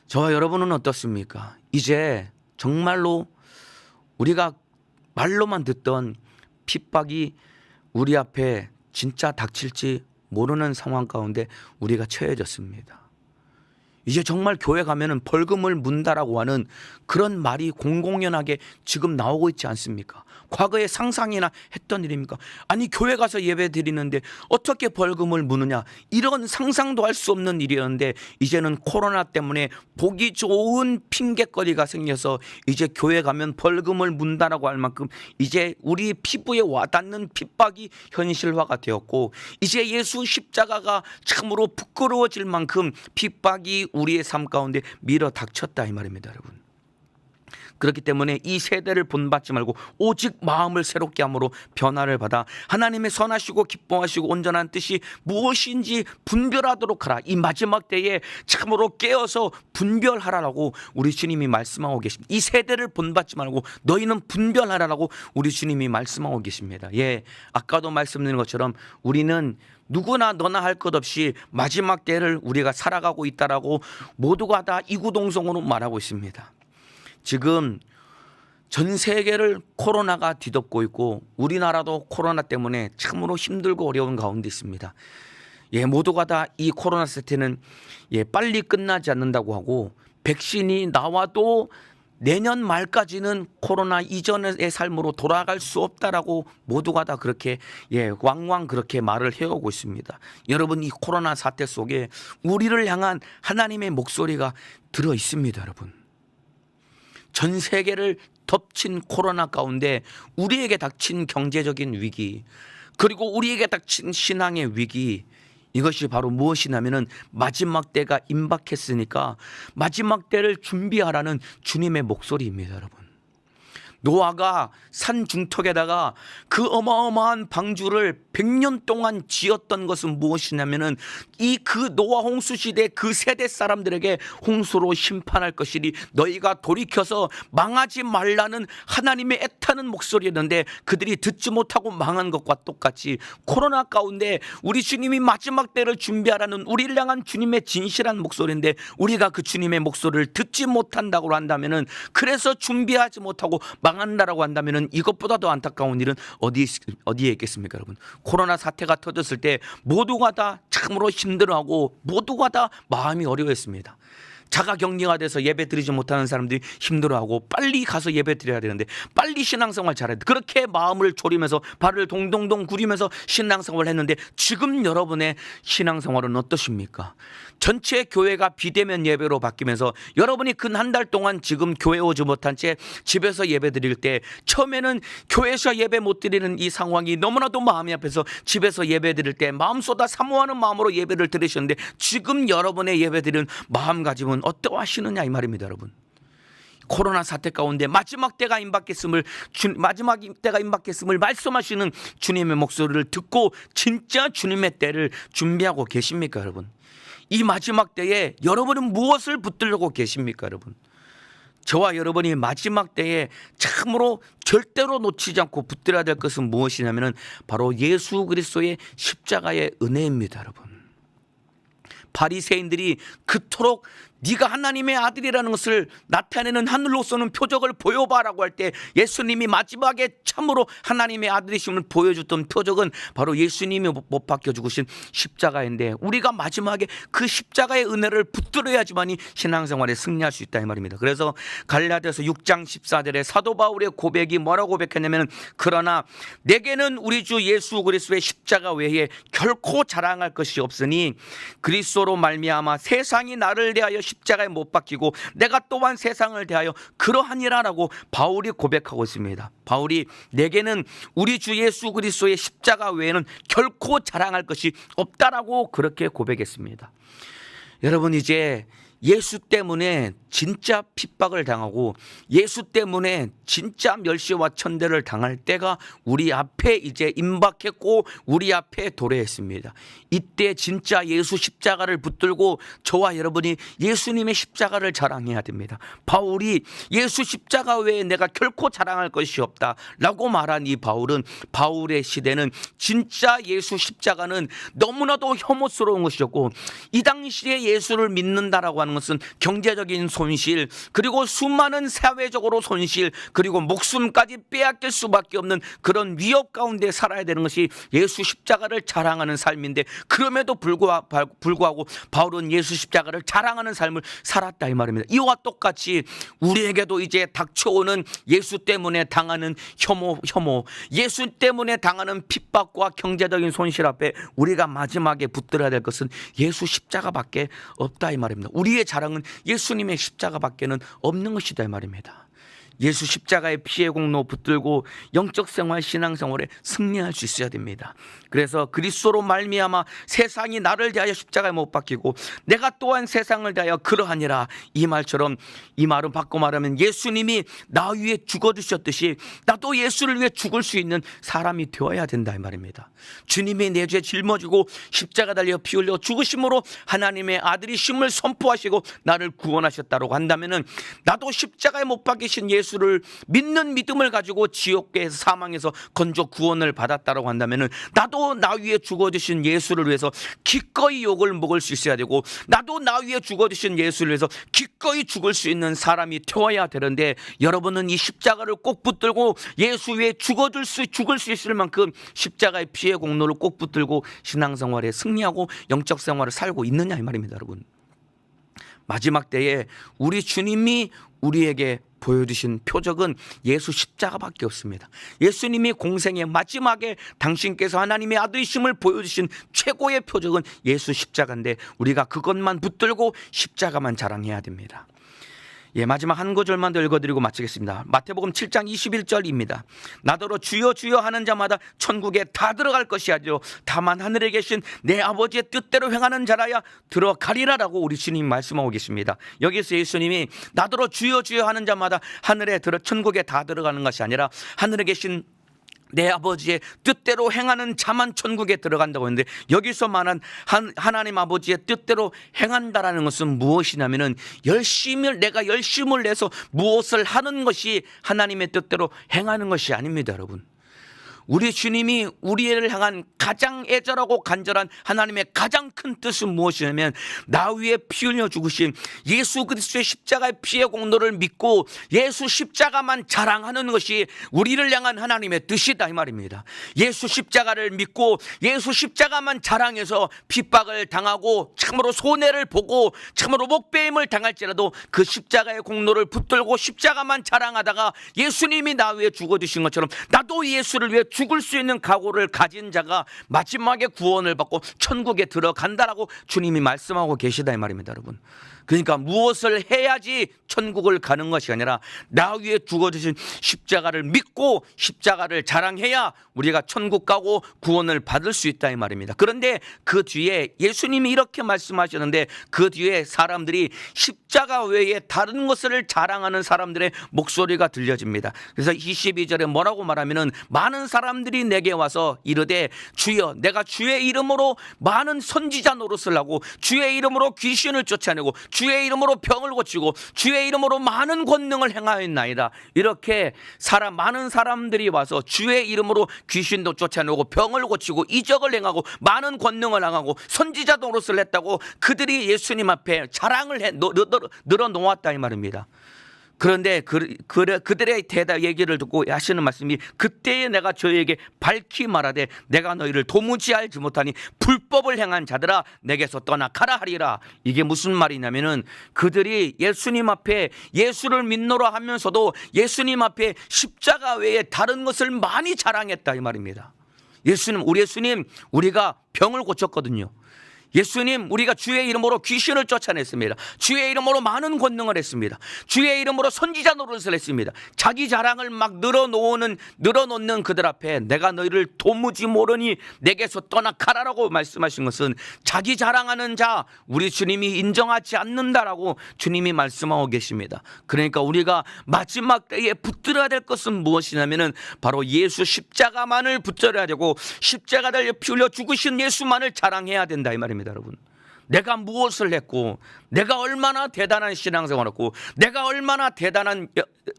저와 여러분은 어떻습니까? 이제 정말로 우리가 말로만 듣던 핍박이 우리 앞에 진짜 닥칠지 모르는 상황 가운데 우리가 처해졌습니다. 이제 정말 교회 가면은 벌금을 문다라고 하는 그런 말이 공공연하게 지금 나오고 있지 않습니까? 과거에 상상이나 했던 일입니까? 아니, 교회 가서 예배 드리는데 어떻게 벌금을 무느냐, 이런 상상도 할 수 없는 일이었는데 이제는 코로나 때문에 보기 좋은 핑계거리가 생겨서 이제 교회 가면 벌금을 문다라고 할 만큼 이제 우리 피부에 와닿는 핍박이 현실화가 되었고 이제 예수 십자가가 참으로 부끄러워질 만큼 핍박이 우리의 삶 가운데 밀어 닥쳤다 이 말입니다, 여러분. 그렇기 때문에 이 세대를 본받지 말고 오직 마음을 새롭게 함으로 변화를 받아 하나님의 선하시고 기뻐하시고 온전한 뜻이 무엇인지 분별하도록 하라. 이 마지막 때에 참으로 깨어서 분별하라라고 우리 주님이 말씀하고 계십니다. 이 세대를 본받지 말고 너희는 분별하라라고 우리 주님이 말씀하고 계십니다. 예, 아까도 말씀드린 것처럼 우리는 누구나 너나 할 것 없이 마지막 때를 우리가 살아가고 있다라고 모두가 다 이구동성으로 말하고 있습니다. 지금 전 세계를 코로나가 뒤덮고 있고 우리나라도 코로나 때문에 참으로 힘들고 어려운 가운데 있습니다. 예, 모두가 다 이 코로나 사태는 빨리 끝나지 않는다고 하고 백신이 나와도 내년 말까지는 코로나 이전의 삶으로 돌아갈 수 없다라고 모두가 다 그렇게 왕왕 그렇게 말을 해오고 있습니다. 여러분, 이 코로나 사태 속에 우리를 향한 하나님의 목소리가 들어 있습니다. 여러분, 전 세계를 덮친 코로나 가운데 우리에게 닥친 경제적인 위기, 그리고 우리에게 닥친 신앙의 위기, 이것이 바로 무엇이냐면은 마지막 때가 임박했으니까 마지막 때를 준비하라는 주님의 목소리입니다. 여러분, 노아가 산 중턱에다가 그 어마어마한 방주를 100년 동안 지었던 것은 무엇이냐면은 그 노아 홍수 시대 그 세대 사람들에게 홍수로 심판할 것이니 너희가 돌이켜서 망하지 말라는 하나님의 애타는 목소리였는데 그들이 듣지 못하고 망한 것과 똑같이 코로나 가운데 우리 주님이 마지막 때를 준비하라는 우리를 향한 주님의 진실한 목소리인데 우리가 그 주님의 목소리를 듣지 못한다고 한다면은, 그래서 준비하지 못하고 망한다라고 한다면은 이것보다 더 안타까운 일은 어디에 있겠습니까? 여러분, 코로나 사태가 터졌을 때 모두가 다 참으로 힘들어하고 모두가 다 마음이 어려웠습니다. 자가격리가 돼서 예배 드리지 못하는 사람들이 힘들어하고 빨리 가서 예배 드려야 되는데 빨리 신앙생활 잘해야 돼. 그렇게 마음을 졸이면서 발을 동동동 구리면서 신앙생활을 했는데 지금 여러분의 신앙생활은 어떠십니까? 전체 교회가 비대면 예배로 바뀌면서 여러분이 근 한 달 동안 지금 교회 오지 못한 채 집에서 예배 드릴 때 처음에는 교회에서 예배 못 드리는 이 상황이 너무나도 마음이 아파서 집에서 예배 드릴 때 마음보다 사모하는 마음으로 예배를 드리셨는데 지금 여러분의 예배 드리는 마음가짐은 어떠하시느냐 이 말입니다. 여러분, 코로나 사태 가운데 마지막 때가 임박했음을 말씀하시는 주님의 목소리를 듣고 진짜 주님의 때를 준비하고 계십니까? 여러분, 이 마지막 때에 여러분은 무엇을 붙들려고 계십니까? 여러분, 저와 여러분이 마지막 때에 참으로 절대로 놓치지 않고 붙들어야 될 것은 무엇이냐면 바로 예수 그리스도의 십자가의 은혜입니다. 여러분, 바리새인들이 그토록 네가 하나님의 아들이라는 것을 나타내는 하늘로서는 표적을 보여봐라고 할 때 예수님이 마지막에 참으로 하나님의 아들이심을 보여줬던 표적은 바로 예수님이 못 박혀 죽으신 십자가인데 우리가 마지막에 그 십자가의 은혜를 붙들어야지만이 신앙생활에 승리할 수 있다 이 말입니다. 그래서 갈라디아서 6장 14절에 사도 바울의 고백이 뭐라고 고백했냐면, 그러나 내게는 우리 주 예수 그리스도의 십자가 외에 결코 자랑할 것이 없으니 그리스도로 말미암아 세상이 나를 대하여 십자가에 못 박히고 내가 또한 세상을 대하여 그러하니라라고 바울이 고백하고 있습니다. 바울이 내게는 우리 주 예수 그리스도의 십자가 외에는 결코 자랑할 것이 없다라고 그렇게 고백했습니다. 여러분, 이제 예수 때문에 진짜 핍박을 당하고 예수 때문에 진짜 멸시와 천대를 당할 때가 우리 앞에 이제 임박했고 우리 앞에 도래했습니다. 이때 진짜 예수 십자가를 붙들고 저와 여러분이 예수님의 십자가를 자랑해야 됩니다. 바울이 예수 십자가 외에 내가 결코 자랑할 것이 없다 라고 말한 이 바울은, 바울의 시대는 진짜 예수 십자가는 너무나도 혐오스러운 것이었고 이 당시에 예수를 믿는다라고 하는 것은 경제적인 손실, 그리고 수많은 사회적으로 손실, 그리고 목숨까지 빼앗길 수밖에 없는 그런 위협 가운데 살아야 되는 것이 예수 십자가를 자랑하는 삶인데, 그럼에도 불구하고 바울은 예수 십자가를 자랑하는 삶을 살았다 이 말입니다. 이와 똑같이 우리에게도 이제 닥쳐오는 예수 때문에 당하는 혐오, 예수 때문에 당하는 핍박과 경제적인 손실 앞에 우리가 마지막에 붙들어야 될 것은 예수 십자가밖에 없다 이 말입니다. 우리의 자랑은 예수님의 십자가밖에는 없는 것이다 이 말입니다. 예수 십자가의 피의 공로 붙들고 영적 생활, 신앙생활에 승리할 수 있어야 됩니다. 그래서 그리스도로 말미암아 세상이 나를 대하여 십자가에 못 박히고 내가 또한 세상을 대하여 그러하니라, 이 말처럼, 이 말은 바꿔 말하면 예수님이 나 위해 죽어주셨듯이 나도 예수를 위해 죽을 수 있는 사람이 되어야 된다 이 말입니다. 주님이 내 죄 짊어지고 십자가 달려 피 흘려 죽으심으로 하나님의 아들이심을 선포하시고 나를 구원하셨다고 한다면은 나도 십자가에 못 박히신 예수를 믿는 믿음을 가지고 지옥계에서 사망에서 건져 구원을 받았다고 한다면은 나도 나 위에 죽어주신 예수를 위해서 기꺼이 욕을 먹을 수 있어야 되고, 나도 나 위에 죽어주신 예수를 위해서 기꺼이 죽을 수 있는 사람이 되어야 되는데, 여러분은 이 십자가를 꼭 붙들고 예수 위에 죽을 수 있을 만큼 십자가의 피의 공로를 꼭 붙들고 신앙생활에 승리하고 영적 생활을 살고 있느냐 이 말입니다. 여러분, 마지막 때에 우리 주님이 우리에게 보여주신 표적은 예수 십자가밖에 없습니다. 예수님이 공생의 마지막에 당신께서 하나님의 아들이심을 보여주신 최고의 표적은 예수 십자가인데 우리가 그것만 붙들고 십자가만 자랑해야 됩니다. 마지막 한 구절만 더 읽어드리고 마치겠습니다. 마태복음 7장 21절입니다. 나더러 주여 주여 하는 자마다 천국에 다 들어갈 것이야죠. 다만 하늘에 계신 내 아버지의 뜻대로 행하는 자라야 들어가리라라고 우리 주님 말씀하고 계십니다. 여기서 예수님이 나더러 주여 주여 하는 자마다 하늘에 천국에 다 들어가는 것이 아니라 하늘에 계신 내 아버지의 뜻대로 행하는 자만 천국에 들어간다고 했는데, 여기서 말한 하나님 아버지의 뜻대로 행한다라는 것은 무엇이냐면은 내가 열심을 내서 무엇을 하는 것이 하나님의 뜻대로 행하는 것이 아닙니다. 여러분, 우리 주님이 우리를 향한 가장 애절하고 간절한 하나님의 가장 큰 뜻은 무엇이냐면 나 위에 피 흘려 죽으신 예수 그리스도의 십자가의 피의 공로를 믿고 예수 십자가만 자랑하는 것이 우리를 향한 하나님의 뜻이다 이 말입니다. 예수 십자가를 믿고 예수 십자가만 자랑해서 핍박을 당하고 참으로 손해를 보고 참으로 목배임을 당할지라도 그 십자가의 공로를 붙들고 십자가만 자랑하다가 예수님이 나 위해 죽어주신 것처럼 나도 예수를 위해 죽을 수 있는 각오를 가진 자가 마지막에 구원을 받고 천국에 들어간다라고 주님이 말씀하고 계시다 이 말입니다. 여러분, 그러니까 무엇을 해야지 천국을 가는 것이 아니라 나 위에 죽어주신 십자가를 믿고 십자가를 자랑해야 우리가 천국 가고 구원을 받을 수 있다 이 말입니다. 그런데 그 뒤에 예수님이 이렇게 말씀하셨는데 그 뒤에 사람들이 십자가 외에 다른 것을 자랑하는 사람들의 목소리가 들려집니다. 그래서 22절에 뭐라고 말하면은 많은 사람들이 내게 와서 이르되 주여 내가 주의 이름으로 많은 선지자 노릇을 하고 주의 이름으로 귀신을 쫓아내고 주의 이름으로 병을 고치고 주의 이름으로 많은 권능을 행하였나이다. 이렇게 많은 사람들이 와서 주의 이름으로 귀신도 쫓아내고 병을 고치고 이적을 행하고 많은 권능을 행하고 선지자 노릇을 했다고 그들이 예수님 앞에 자랑을 늘어놓았다 이 말입니다. 그런데 그들의 대답 얘기를 듣고 하시는 말씀이 그때에 내가 저에게 밝히 말하되 내가 너희를 도무지 알지 못하니 불법을 행한 자들아 내게서 떠나가라 하리라. 이게 무슨 말이냐면은 그들이 예수님 앞에 예수를 믿노라 하면서도 예수님 앞에 십자가 외에 다른 것을 많이 자랑했다 이 말입니다. 우리 예수님 우리가 병을 고쳤거든요. 예수님 우리가 주의 이름으로 귀신을 쫓아냈습니다. 주의 이름으로 많은 권능을 했습니다. 주의 이름으로 선지자 노릇을 했습니다. 자기 자랑을 막 늘어놓는 그들 앞에 내가 너희를 도무지 모르니 내게서 떠나가라라고 말씀하신 것은 자기 자랑하는 자 우리 주님이 인정하지 않는다라고 주님이 말씀하고 계십니다. 그러니까 우리가 마지막 때에 붙들어야 될 것은 무엇이냐면은 바로 예수 십자가만을 붙들어야 되고 십자가를 피 흘려 죽으신 예수만을 자랑해야 된다 이 말입니다. 여러분, 내가 무엇을 했고 내가 얼마나 대단한 신앙생활을 했고 내가 얼마나 대단한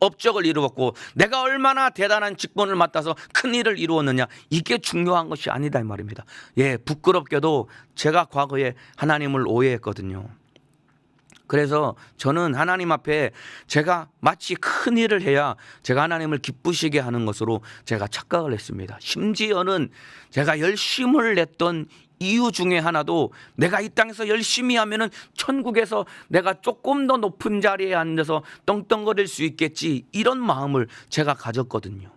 업적을 이루었고 내가 얼마나 대단한 직분을 맡아서 큰 일을 이루었느냐, 이게 중요한 것이 아니다 이 말입니다. 부끄럽게도 제가 과거에 하나님을 오해했거든요. 그래서 저는 하나님 앞에 제가 마치 큰 일을 해야 제가 하나님을 기쁘시게 하는 것으로 제가 착각을 했습니다. 심지어는 제가 열심을 냈던 이유 중에 하나도 내가 이 땅에서 열심히 하면은 천국에서 내가 조금 더 높은 자리에 앉아서 떵떵거릴 수 있겠지, 이런 마음을 제가 가졌거든요.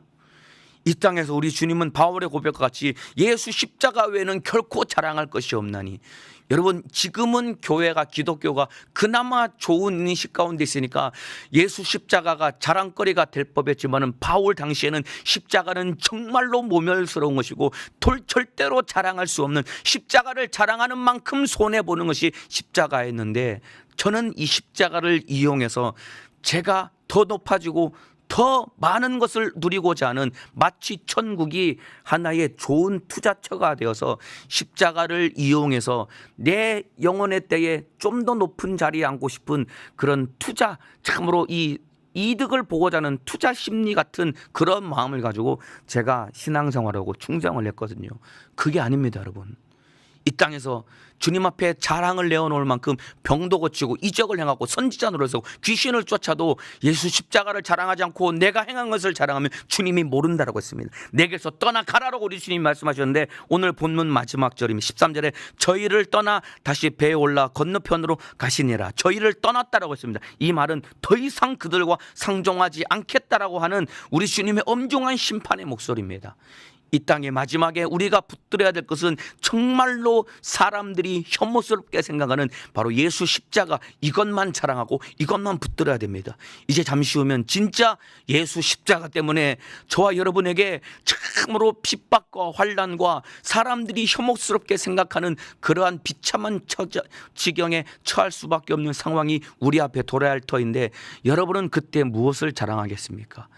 이 땅에서 우리 주님은 바울의 고백과 같이 예수 십자가 외에는 결코 자랑할 것이 없나니, 여러분 지금은 교회가 기독교가 그나마 좋은 인식 가운데 있으니까 예수 십자가가 자랑거리가 될 법했지만은 바울 당시에는 십자가는 정말로 모멸스러운 것이고 절대로 자랑할 수 없는, 십자가를 자랑하는 만큼 손해보는 것이 십자가였는데, 저는 이 십자가를 이용해서 제가 더 높아지고 더 많은 것을 누리고자 하는 마치 천국이 하나의 좋은 투자처가 되어서 십자가를 이용해서 내 영혼의 때에 좀 더 높은 자리에 앉고 싶은 그런 투자, 참으로 이 이득을 보고자 하는 투자 심리 같은 그런 마음을 가지고 제가 신앙생활하고 충성을 했거든요. 그게 아닙니다, 여러분. 이 땅에서 주님 앞에 자랑을 내어놓을 만큼 병도 고치고 이적을 행하고 선지자 노릇하고 귀신을 쫓아도 예수 십자가를 자랑하지 않고 내가 행한 것을 자랑하면 주님이 모른다라고 했습니다. 내게서 떠나가라라고 우리 주님이 말씀하셨는데, 오늘 본문 마지막 절임 13절에 저희를 떠나 다시 배에 올라 건너편으로 가시니라. 저희를 떠났다라고 했습니다. 이 말은 더 이상 그들과 상종하지 않겠다라고 하는 우리 주님의 엄중한 심판의 목소리입니다. 이 땅의 마지막에 우리가 붙들어야 될 것은 정말로 사람들이 혐오스럽게 생각하는 바로 예수 십자가, 이것만 자랑하고 이것만 붙들어야 됩니다. 이제 잠시 후면 진짜 예수 십자가 때문에 저와 여러분에게 참으로 핍박과 환난과 사람들이 혐오스럽게 생각하는 그러한 비참한 지경에 처할 수밖에 없는 상황이 우리 앞에 돌아야 할 터인데, 여러분은 그때 무엇을 자랑하겠습니까?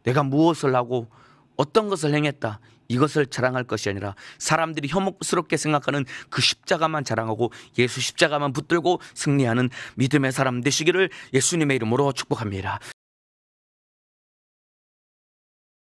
내가 무엇을 하고 어떤 것을 행했다, 이것을 자랑할 것이 아니라 사람들이 혐오스럽게 생각하는 그 십자가만 자랑하고 예수 십자가만 붙들고 승리하는 믿음의 사람 되시기를 예수님의 이름으로 축복합니다.